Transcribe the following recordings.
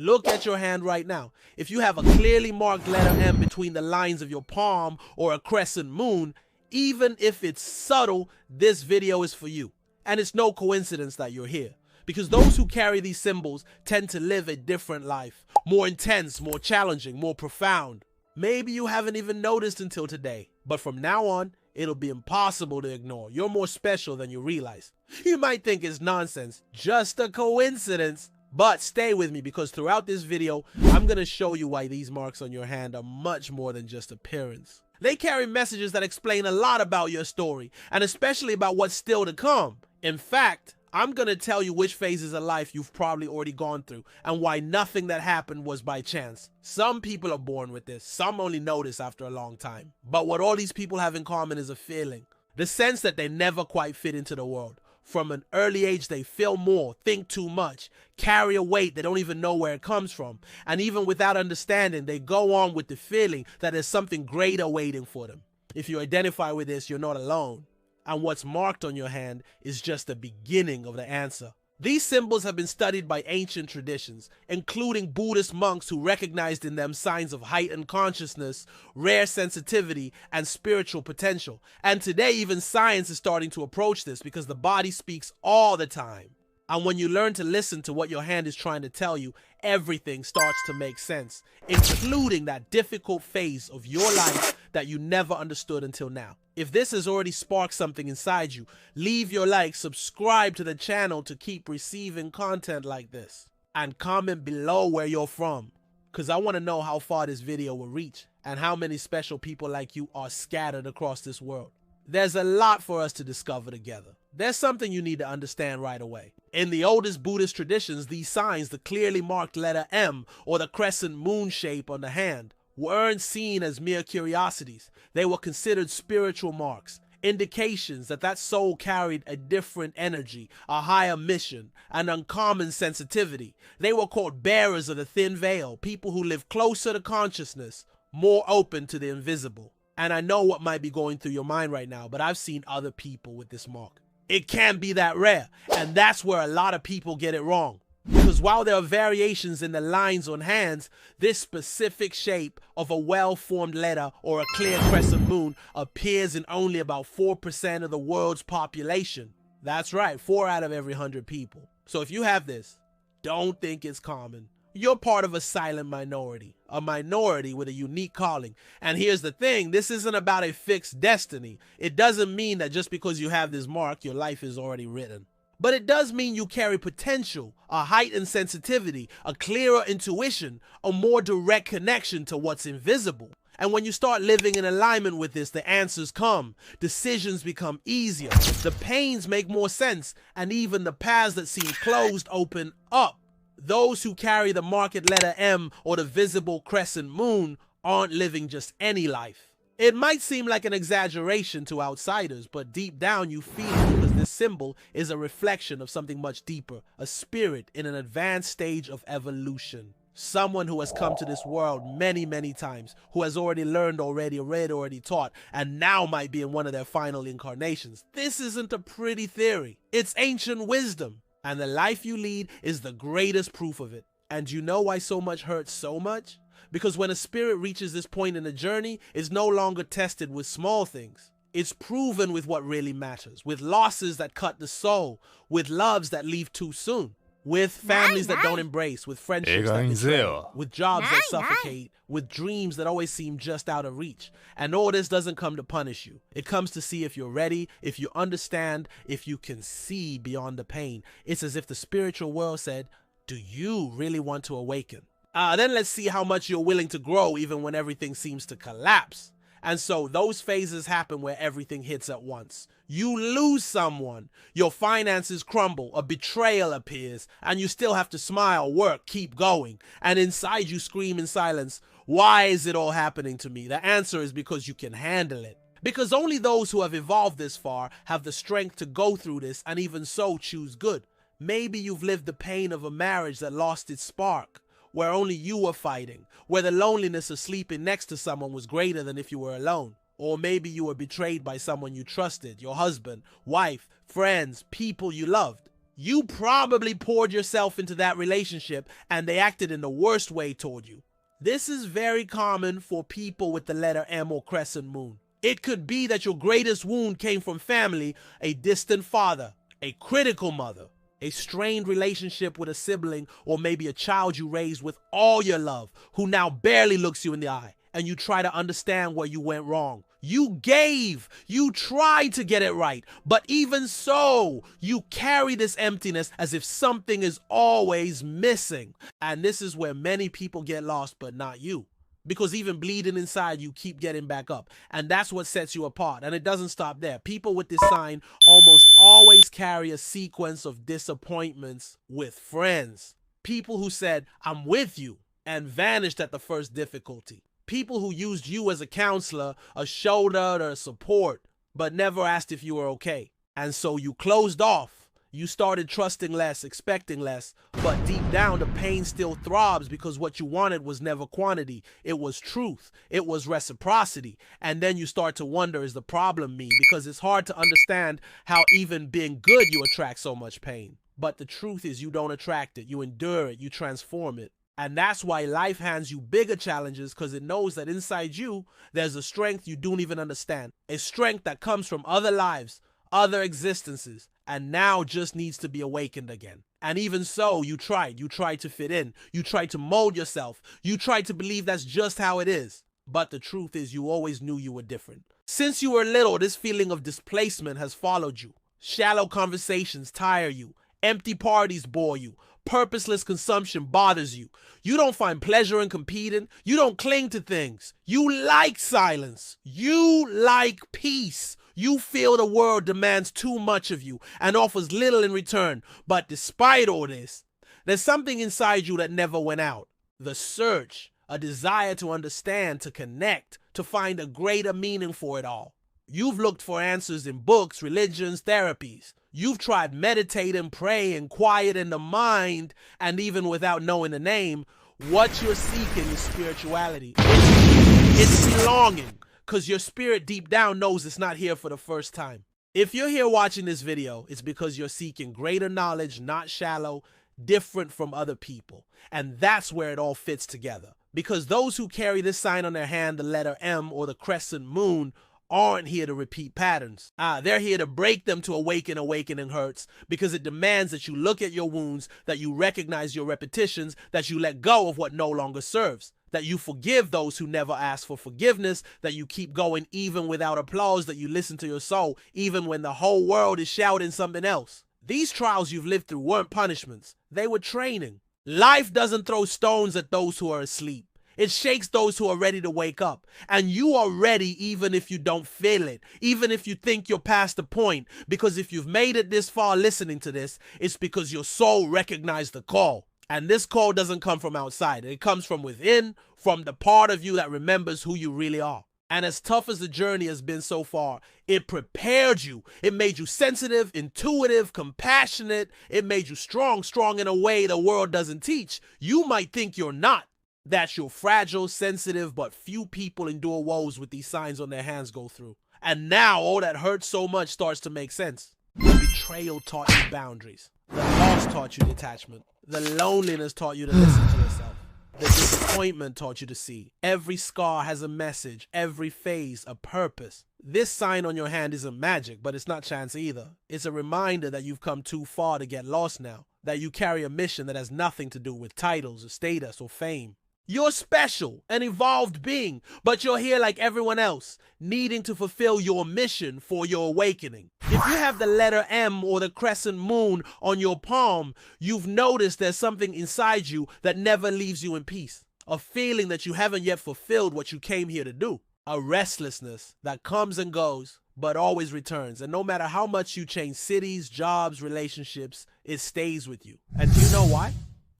Look at your hand right now. If you have a clearly marked letter M between the lines of your palm or a crescent moon, even if it's subtle, this video is for you. And it's no coincidence that you're here, because those who carry these symbols tend to live a different life, more intense, more challenging, more profound. Maybe you haven't even noticed until today, but from now on, it'll be impossible to ignore. You're more special than you realize. You might think it's nonsense, just a coincidence. But stay with me, because throughout this video, I'm going to show you why these marks on your hand are much more than just appearance. They carry messages that explain a lot about your story, and especially about what's still to come. In fact, I'm going to tell you which phases of life you've probably already gone through, and why nothing that happened was by chance. Some people are born with this, some only notice after a long time. But what all these people have in common is a feeling. The sense that they never quite fit into the world. From an early age, they feel more, think too much, carry a weight they don't even know where it comes from. And even without understanding, they go on with the feeling that there's something greater waiting for them. If you identify with this, you're not alone. And what's marked on your hand is just the beginning of the answer. These symbols have been studied by ancient traditions, including Buddhist monks who recognized in them signs of heightened consciousness, rare sensitivity, and spiritual potential. And today, even science is starting to approach this, because the body speaks all the time. And when you learn to listen to what your hand is trying to tell you, everything starts to make sense, including that difficult phase of your life that you never understood until now. If this has already sparked something inside you, leave your like, subscribe to the channel to keep receiving content like this, and comment below where you're from, because I want to know how far this video will reach and how many special people like you are scattered across this world. There's a lot for us to discover together. There's something you need to understand right away. In the oldest Buddhist traditions, these signs, the clearly marked letter M or the crescent moon shape on the hand, weren't seen as mere curiosities. They were considered spiritual marks, indications that that soul carried a different energy, a higher mission, an uncommon sensitivity. They were called bearers of the thin veil, people who live closer to consciousness, more open to the invisible. And I know what might be going through your mind right now, but I've seen other people with this mark. It can't be that rare, and that's where a lot of people get it wrong. Because while there are variations in the lines on hands, this specific shape of a well-formed letter or a clear crescent moon appears in only about 4% of the world's population. That's right, 4 out of every 100 people. So if you have this, don't think it's common. You're part of a silent minority, a minority with a unique calling. And here's the thing, this isn't about a fixed destiny. It doesn't mean that just because you have this mark, your life is already written. But it does mean you carry potential, a heightened sensitivity, a clearer intuition, a more direct connection to what's invisible. And when you start living in alignment with this, the answers come, decisions become easier, the pains make more sense, and even the paths that seem closed open up. Those who carry the marked letter M or the visible crescent moon aren't living just any life. It might seem like an exaggeration to outsiders, but deep down you feel it, because this symbol is a reflection of something much deeper, a spirit in an advanced stage of evolution. Someone who has come to this world many, many times, who has already learned already, read already, taught, and now might be in one of their final incarnations. This isn't a pretty theory. It's ancient wisdom. And the life you lead is the greatest proof of it. And you know why so much hurts so much? Because when a spirit reaches this point in the journey, it's no longer tested with small things. It's proven with what really matters, with losses that cut the soul, with loves that leave too soon, with families that don't embrace, with friendships that betray, with jobs that suffocate, with dreams that always seem just out of reach. And all this doesn't come to punish you. It comes to see if you're ready, if you understand, if you can see beyond the pain. It's as if the spiritual world said, do you really want to awaken? Then let's see how much you're willing to grow even when everything seems to collapse. And so those phases happen where everything hits at once. You lose someone, your finances crumble, a betrayal appears, and you still have to smile, work, keep going. And inside you scream in silence, why is it all happening to me? The answer is because you can handle it. Because only those who have evolved this far have the strength to go through this, and even so choose good. Maybe you've lived the pain of a marriage that lost its spark, where only you were fighting, where the loneliness of sleeping next to someone was greater than if you were alone. Or maybe you were betrayed by someone you trusted, your husband, wife, friends, people you loved. You probably poured yourself into that relationship and they acted in the worst way toward you. This is very common for people with the letter M or crescent moon. It could be that your greatest wound came from family, a distant father, a critical mother, a strained relationship with a sibling, or maybe a child you raised with all your love who now barely looks you in the eye, and you try to understand where you went wrong. You gave, you tried to get it right, but even so, you carry this emptiness as if something is always missing. And this is where many people get lost, but not you. Because even bleeding inside, you keep getting back up. And that's what sets you apart. And it doesn't stop there. People with this sign almost always carry a sequence of disappointments with friends. People who said, "I'm with you," and vanished at the first difficulty. People who used you as a counselor, a shoulder, or a support, but never asked if you were okay. And so you closed off. You started trusting less, expecting less, but deep down the pain still throbs because what you wanted was never quantity. It was truth. It was reciprocity. And then you start to wonder, is the problem me? Because it's hard to understand how even being good you attract so much pain. But the truth is you don't attract it. You endure it. You transform it. And that's why life hands you bigger challenges, because it knows that inside you, there's a strength you don't even understand. A strength that comes from other lives, other existences, and now just needs to be awakened again. And even so, you tried to fit in, you tried to mold yourself, you tried to believe that's just how it is. But the truth is you always knew you were different. Since you were little, this feeling of displacement has followed you. Shallow conversations tire you, empty parties bore you, purposeless consumption bothers you. You don't find pleasure in competing, you don't cling to things. You like silence, you like peace. You feel the world demands too much of you and offers little in return. But despite all this, there's something inside you that never went out. The search, a desire to understand, to connect, to find a greater meaning for it all. You've looked for answers in books, religions, therapies. You've tried meditating, praying, quieting the mind, and even without knowing the name, what you're seeking is spirituality. It's belonging. Because your spirit deep down knows it's not here for the first time. If you're here watching this video, it's because you're seeking greater knowledge, not shallow, different from other people. And that's where it all fits together. Because those who carry this sign on their hand, the letter M or the crescent moon, aren't here to repeat patterns. They're here to break them to awaken. Awakening hurts because it demands that you look at your wounds, that you recognize your repetitions, that you let go of what no longer serves. That you forgive those who never ask for forgiveness, that you keep going even without applause, that you listen to your soul, even when the whole world is shouting something else. These trials you've lived through weren't punishments, they were training. Life doesn't throw stones at those who are asleep. It shakes those who are ready to wake up. And you are ready even if you don't feel it, even if you think you're past the point. Because if you've made it this far listening to this, it's because your soul recognized the call. And this call doesn't come from outside. It comes from within, from the part of you that remembers who you really are. And as tough as the journey has been so far, it prepared you. It made you sensitive, intuitive, compassionate. It made you strong in a way the world doesn't teach. You might think you're not, that you're fragile, sensitive, but few people endure woes with these signs on their hands go through. And now all that hurts so much starts to make sense. The betrayal taught you boundaries. The loss taught you detachment. The loneliness taught you to listen to yourself. The disappointment taught you to see. Every scar has a message, every phase a purpose. This sign on your hand isn't magic, but it's not chance either. It's a reminder that you've come too far to get lost now, that you carry a mission that has nothing to do with titles or status or fame. You're special, an evolved being, but you're here like everyone else, needing to fulfill your mission for your awakening. If you have the letter M or the crescent moon on your palm, you've noticed there's something inside you that never leaves you in peace. A feeling that you haven't yet fulfilled what you came here to do. A restlessness that comes and goes, but always returns. And no matter how much you change cities, jobs, relationships, it stays with you. And do you know why?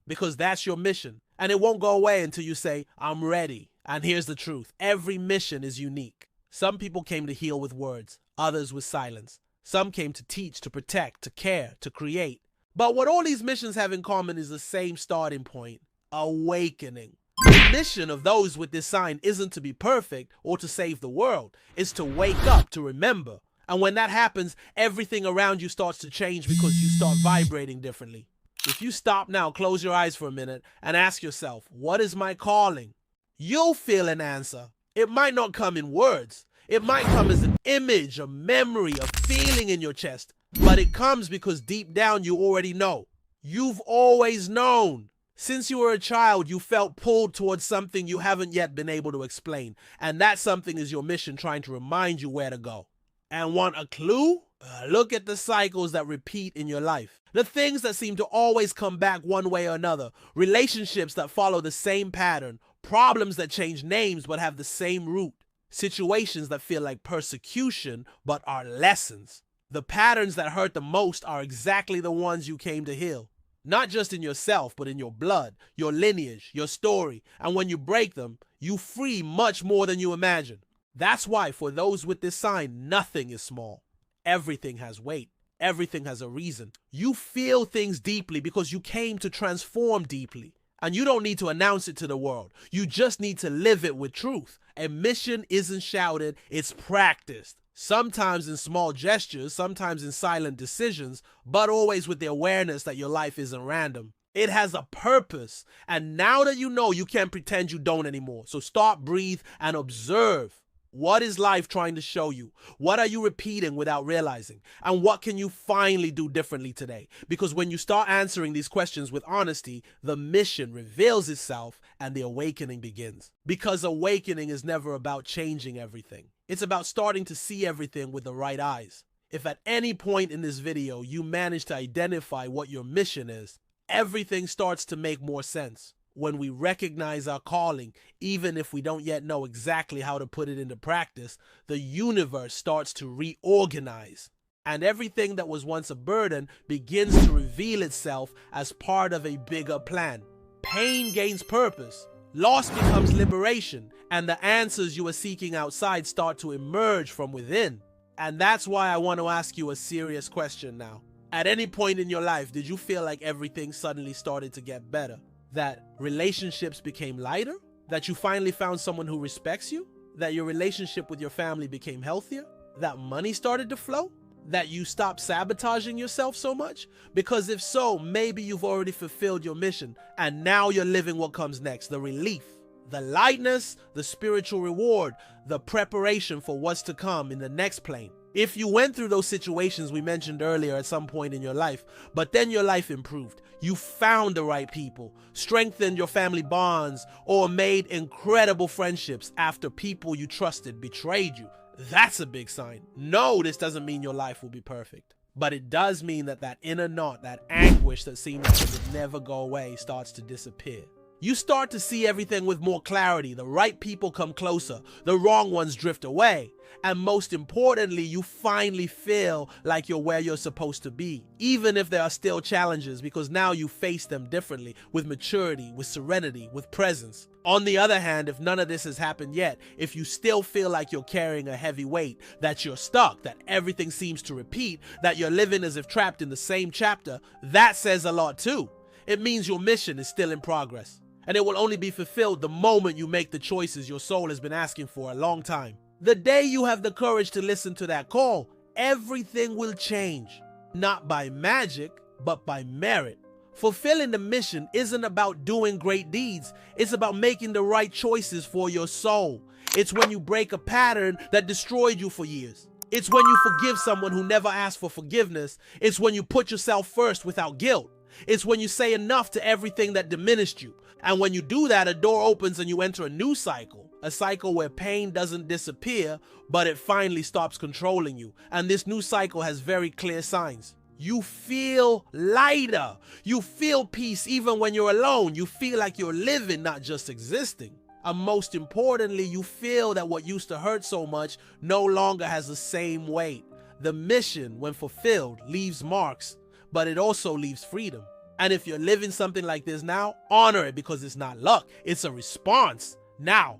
Because that's your mission. And it won't go away until you say, I'm ready. And here's the truth. Every mission is unique. Some people came to heal with words, others with silence. Some came to teach, to protect, to care, to create. But what all these missions have in common is the same starting point, awakening. The mission of those with this sign isn't to be perfect or to save the world. It's to wake up, to remember. And when that happens, everything around you starts to change because you start vibrating differently. If you stop now, close your eyes for a minute and ask yourself, what is my calling? You'll feel an answer. It might not come in words. It might come as an image, a memory, a feeling in your chest. But it comes because deep down you already know. You've always known. Since you were a child, you felt pulled towards something you haven't yet been able to explain. And that something is your mission trying to remind you where to go. And want a clue? Look at the cycles that repeat in your life. The things that seem to always come back one way or another. Relationships that follow the same pattern. Problems that change names but have the same root. Situations that feel like persecution but are lessons. The patterns that hurt the most are exactly the ones you came to heal. Not just in yourself, but in your blood, your lineage, your story. And when you break them, you free much more than you imagine. That's why for those with this sign, nothing is small. Everything has weight. Everything has a reason. You feel things deeply because you came to transform deeply. And you don't need to announce it to the world. You just need to live it with truth. A mission isn't shouted, it's practiced. Sometimes in small gestures, sometimes in silent decisions, but always with the awareness that your life isn't random. It has a purpose. And now that you know, you can't pretend you don't anymore. So stop, breathe, and observe. What is life trying to show you? What are you repeating without realizing? And what can you finally do differently today? Because when you start answering these questions with honesty, the mission reveals itself and the awakening begins. Because awakening is never about changing everything. It's about starting to see everything with the right eyes. If at any point in this video you manage to identify what your mission is, everything starts to make more sense. When we recognize our calling, even if we don't yet know exactly how to put it into practice, the universe starts to reorganize. And everything that was once a burden begins to reveal itself as part of a bigger plan. Pain gains purpose, loss becomes liberation, and the answers you are seeking outside start to emerge from within. And that's why I want to ask you a serious question now. At any point in your life, did you feel like everything suddenly started to get better? That relationships became lighter? That you finally found someone who respects you? That your relationship with your family became healthier? That money started to flow? That you stopped sabotaging yourself so much? Because if so, maybe you've already fulfilled your mission and now you're living what comes next, the relief, the lightness, the spiritual reward, the preparation for what's to come in the next plane. If you went through those situations we mentioned earlier at some point in your life, but then your life improved, you found the right people, strengthened your family bonds, or made incredible friendships after people you trusted betrayed you, that's a big sign. No, this doesn't mean your life will be perfect, but it does mean that that inner knot, that anguish that seemed like it would never go away starts to disappear. You start to see everything with more clarity. The right people come closer, the wrong ones drift away. And most importantly, you finally feel like you're where you're supposed to be, even if there are still challenges, because now you face them differently, with maturity, with serenity, with presence. On the other hand, if none of this has happened yet, if you still feel like you're carrying a heavy weight, that you're stuck, that everything seems to repeat, that you're living as if trapped in the same chapter, that says a lot too. It means your mission is still in progress. And it will only be fulfilled the moment you make the choices your soul has been asking for a long time. The day you have the courage to listen to that call, everything will change. Not by magic, but by merit. Fulfilling the mission isn't about doing great deeds. It's about making the right choices for your soul. It's when you break a pattern that destroyed you for years. It's when you forgive someone who never asked for forgiveness. It's when you put yourself first without guilt. It's when you say enough to everything that diminished you. And when you do that, a door opens and you enter a new cycle. A cycle where pain doesn't disappear, but it finally stops controlling you. And this new cycle has very clear signs. You feel lighter. You feel peace even when you're alone. You feel like you're living, not just existing. And most importantly, you feel that what used to hurt so much no longer has the same weight. The mission, when fulfilled, leaves marks, but it also leaves freedom. And if you're living something like this now, honor it, because it's not luck, it's a response. Now,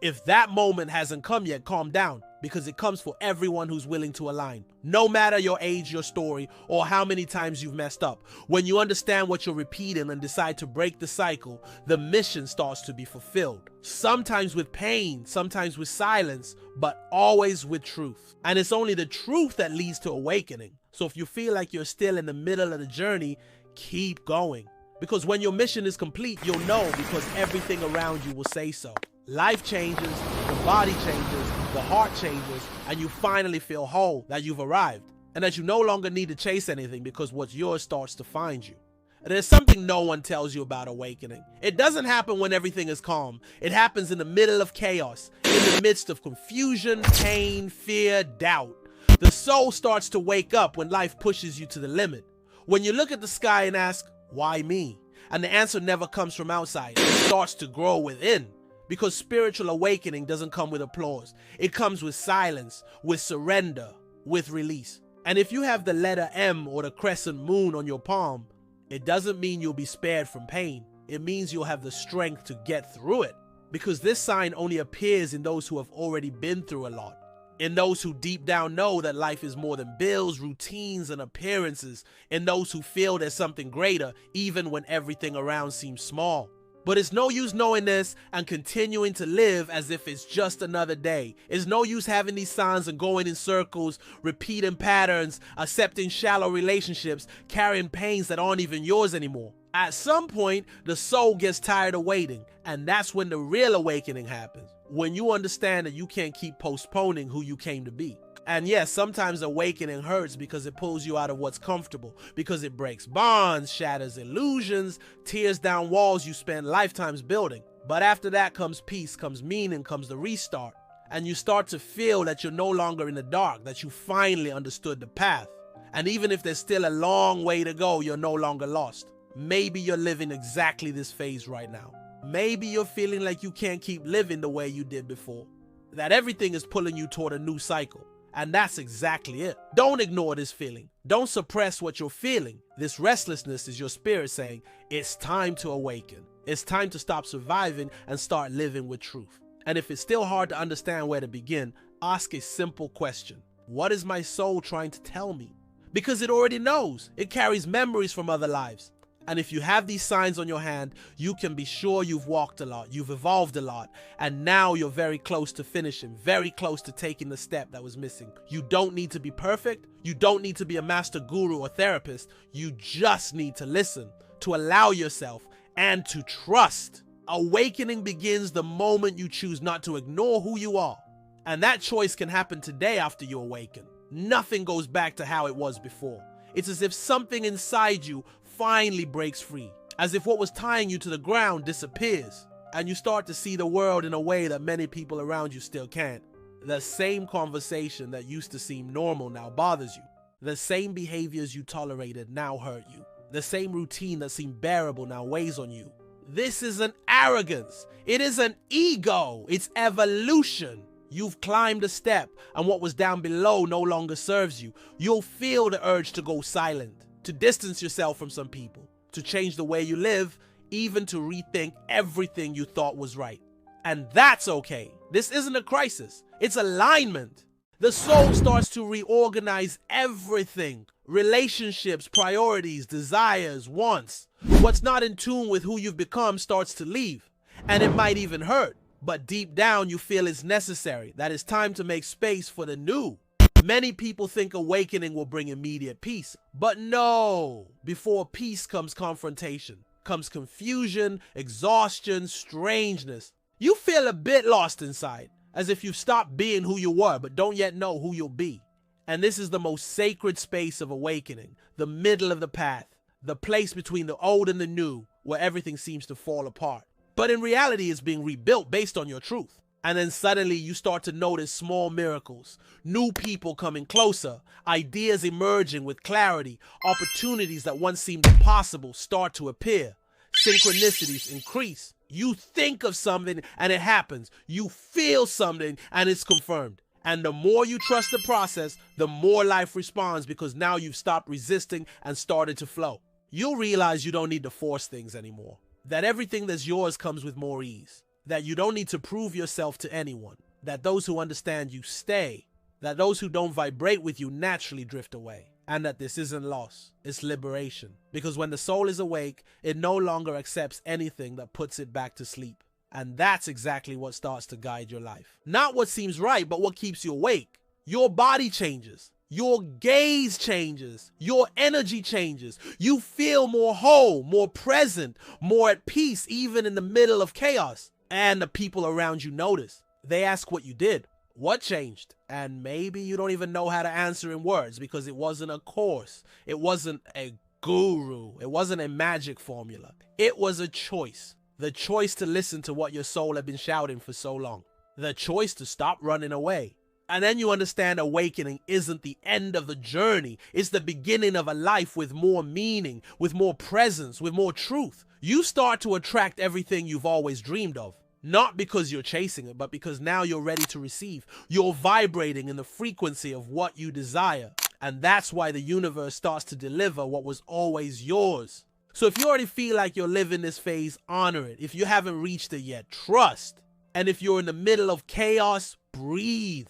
if that moment hasn't come yet, calm down. because it comes for everyone who's willing to align. No matter your age, your story, or how many times you've messed up. When you understand what you're repeating and decide to break the cycle, the mission starts to be fulfilled. Sometimes with pain, sometimes with silence, but always with truth. And it's only the truth that leads to awakening. So if you feel like you're still in the middle of the journey, keep going. Because when your mission is complete, you'll know, because everything around you will say so. Life changes, the body changes, the heart changes, and you finally feel whole, that you've arrived, and that you no longer need to chase anything because what's yours starts to find you. And there's something no one tells you about awakening. It doesn't happen when everything is calm. It happens in the middle of chaos, in the midst of confusion, pain, fear, doubt. The soul starts to wake up when life pushes you to the limit. When you look at the sky and ask, why me? And the answer never comes from outside. It starts to grow within. Because spiritual awakening doesn't come with applause. It comes with silence, with surrender, with release. And if you have the letter M or the crescent moon on your palm, it doesn't mean you'll be spared from pain. It means you'll have the strength to get through it. Because this sign only appears in those who have already been through a lot. In those who deep down know that life is more than bills, routines, and appearances. In those who feel there's something greater, even when everything around seems small. But it's no use knowing this and continuing to live as if it's just another day. It's no use having these signs and going in circles, repeating patterns, accepting shallow relationships, carrying pains that aren't even yours anymore. At some point, the soul gets tired of waiting, and that's when the real awakening happens. When you understand that you can't keep postponing who you came to be. And yes, sometimes awakening hurts because it pulls you out of what's comfortable, because it breaks bonds, shatters illusions, tears down walls you spend lifetimes building. But after that comes peace, comes meaning, comes the restart. And you start to feel that you're no longer in the dark, that you finally understood the path. And even if there's still a long way to go, you're no longer lost. Maybe you're living exactly this phase right now. Maybe you're feeling like you can't keep living the way you did before, that everything is pulling you toward a new cycle. And that's exactly it. Don't ignore this feeling. Don't suppress what you're feeling. This restlessness is your spirit saying, it's time to awaken. It's time to stop surviving and start living with truth. And if it's still hard to understand where to begin, ask a simple question. What is my soul trying to tell me? Because it already knows. It carries memories from other lives. And if you have these signs on your hand, you can be sure you've walked a lot, you've evolved a lot, and now you're very close to finishing, very close to taking the step that was missing. You don't need to be perfect. You don't need to be a master guru or therapist. You just need to listen, to allow yourself, and to trust. Awakening begins the moment you choose not to ignore who you are. And that choice can happen today after you awaken. Nothing goes back to how it was before. It's as if something inside you finally breaks free, as if what was tying you to the ground disappears, and you start to see the world in a way that many people around you still can't. The same conversation that used to seem normal now bothers you. The same behaviors you tolerated now hurt you. The same routine that seemed bearable now weighs on you. This isn't arrogance. It isn't ego. It's evolution. You've climbed a step, and what was down below no longer serves you. You'll feel the urge to go silent, to distance yourself from some people, to change the way you live, even to rethink everything you thought was right. And that's okay. This isn't a crisis. It's alignment. The soul starts to reorganize everything. Relationships, priorities, desires, wants. What's not in tune with who you've become starts to leave. And it might even hurt. But deep down you feel it's necessary, that it's time to make space for the new. Many people think awakening will bring immediate peace. But no! Before peace comes confrontation, comes confusion, exhaustion, strangeness. You feel a bit lost inside, as if you've stopped being who you were but don't yet know who you'll be. And this is the most sacred space of awakening, the middle of the path, the place between the old and the new, where everything seems to fall apart. But in reality, it's being rebuilt based on your truth. And then suddenly you start to notice small miracles, new people coming closer, ideas emerging with clarity, opportunities that once seemed impossible start to appear, synchronicities increase. You think of something and it happens. You feel something and it's confirmed. And the more you trust the process, the more life responds, because now you've stopped resisting and started to flow. You'll realize you don't need to force things anymore. That everything that's yours comes with more ease. That you don't need to prove yourself to anyone. that those who understand you stay, that those who don't vibrate with you naturally drift away, and that this isn't loss, it's liberation. Because when the soul is awake, it no longer accepts anything that puts it back to sleep. And that's exactly what starts to guide your life. Not what seems right, but what keeps you awake. Your body changes. Your gaze changes. Your energy changes. You feel more whole, more present, more at peace, even in the middle of chaos. And the people around you notice. They ask what you did. What changed? And maybe you don't even know how to answer in words because it wasn't a course. It wasn't a guru. It wasn't a magic formula. It was a choice. The choice to listen to what your soul had been shouting for so long. The choice to stop running away. And then you understand awakening isn't the end of the journey. It's the beginning of a life with more meaning, with more presence, with more truth. You start to attract everything you've always dreamed of. Not because you're chasing it, but because now you're ready to receive. You're vibrating in the frequency of what you desire. And that's why the universe starts to deliver what was always yours. So if you already feel like you're living this phase, honor it. If you haven't reached it yet, trust. And if you're in the middle of chaos, breathe.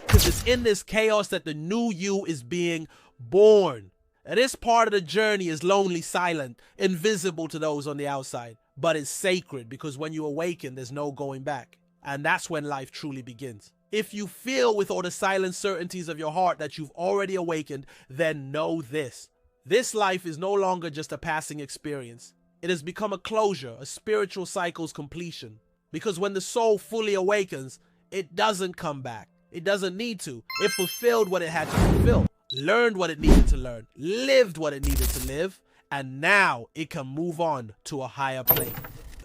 Because it's in this chaos that the new you is being born. And this part of the journey is lonely, silent, invisible to those on the outside. But it's sacred because when you awaken, there's no going back. And that's when life truly begins. If you feel with all the silent certainties of your heart that you've already awakened, then know this. This life is no longer just a passing experience. It has become a closure, a spiritual cycle's completion. Because when the soul fully awakens, it doesn't come back. It doesn't need to. It fulfilled what it had to fulfill, learned what it needed to learn, lived what it needed to live, and now it can move on to a higher plane.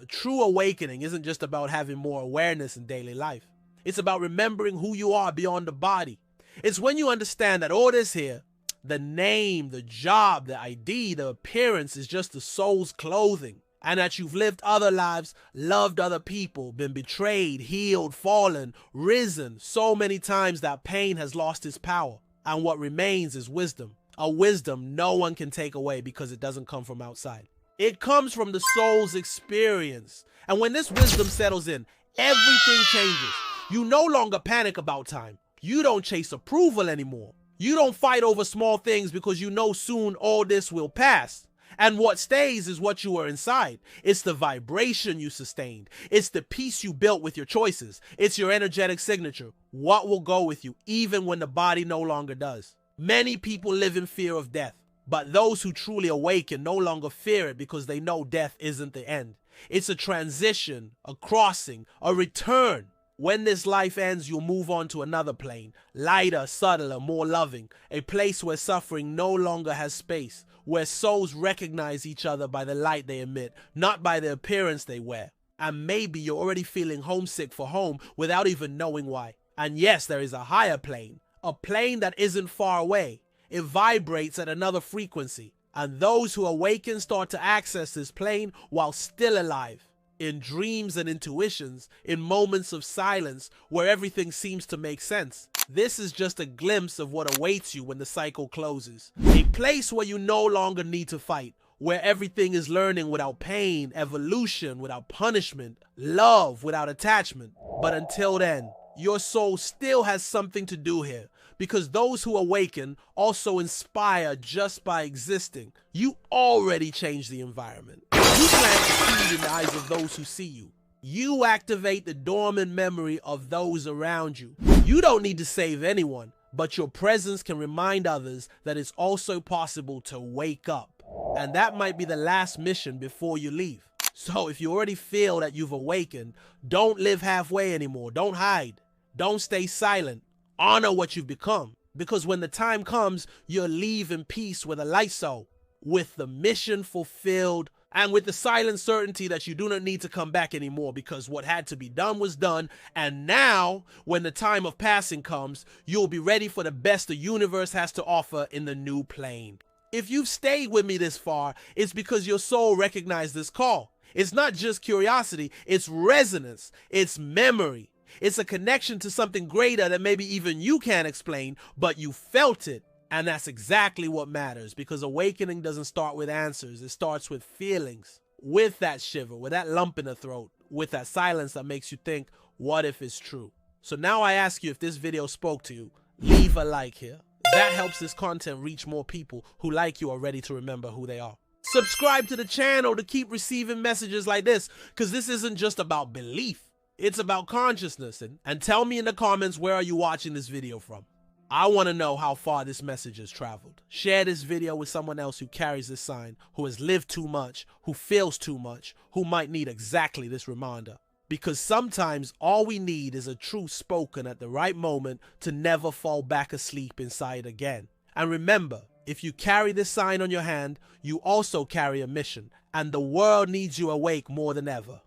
A true awakening isn't just about having more awareness in daily life. It's about remembering who you are beyond the body. It's when you understand that all this here, the name, the job, the ID, the appearance is just the soul's clothing. And that you've lived other lives, loved other people, been betrayed, healed, fallen, risen so many times that pain has lost its power. And what remains is wisdom. A wisdom no one can take away because it doesn't come from outside. It comes from the soul's experience. And when this wisdom settles in, everything changes. You no longer panic about time. You don't chase approval anymore. You don't fight over small things because you know soon all this will pass. And what stays is what you were inside. It's the vibration you sustained. It's the peace you built with your choices. It's your energetic signature. What will go with you even when the body no longer does. Many people live in fear of death, but those who truly awaken no longer fear it because they know death isn't the end. It's a transition, a crossing, a return. When this life ends, you'll move on to another plane, lighter, subtler, more loving, a place where suffering no longer has space, where souls recognize each other by the light they emit, not by the appearance they wear. And maybe you're already feeling homesick for home without even knowing why. And yes, there is a higher plane, a plane that isn't far away. It vibrates at another frequency, and those who awaken start to access this plane while still alive. In dreams and intuitions, in moments of silence where everything seems to make sense. This is just a glimpse of what awaits you when the cycle closes. A place where you no longer need to fight, where everything is learning without pain, evolution without punishment, love without attachment. But until then, your soul still has something to do here, because those who awaken also inspire just by existing. You already changed the environment. You plant seed in the eyes of those who see you. You activate the dormant memory of those around you. You don't need to save anyone, but your presence can remind others that it's also possible to wake up. And that might be the last mission before you leave. So if you already feel that you've awakened, don't live halfway anymore. Don't hide. Don't stay silent. Honor what you've become. Because when the time comes, you'll leave in peace with a light soul, with the mission fulfilled, and with the silent certainty that you do not need to come back anymore because what had to be done was done. And now, when the time of passing comes, you'll be ready for the best the universe has to offer in the new plane. If you've stayed with me this far, it's because your soul recognized this call. It's not just curiosity, it's resonance, it's memory. It's a connection to something greater that maybe even you can't explain, but you felt it. And that's exactly what matters, because awakening doesn't start with answers. It starts with feelings, with that shiver, with that lump in the throat, with that silence that makes you think, what if it's true? So now I ask you, if this video spoke to you, leave a like here. That helps this content reach more people who, like you, are ready to remember who they are. Subscribe to the channel to keep receiving messages like this, because this isn't just about belief, it's about consciousness. And tell me in the comments, where are you watching this video from? I want to know how far this message has traveled. Share this video with someone else who carries this sign, who has lived too much, who feels too much, who might need exactly this reminder. Because sometimes all we need is a truth spoken at the right moment to never fall back asleep inside again. And remember, if you carry this sign on your hand, you also carry a mission, and the world needs you awake more than ever.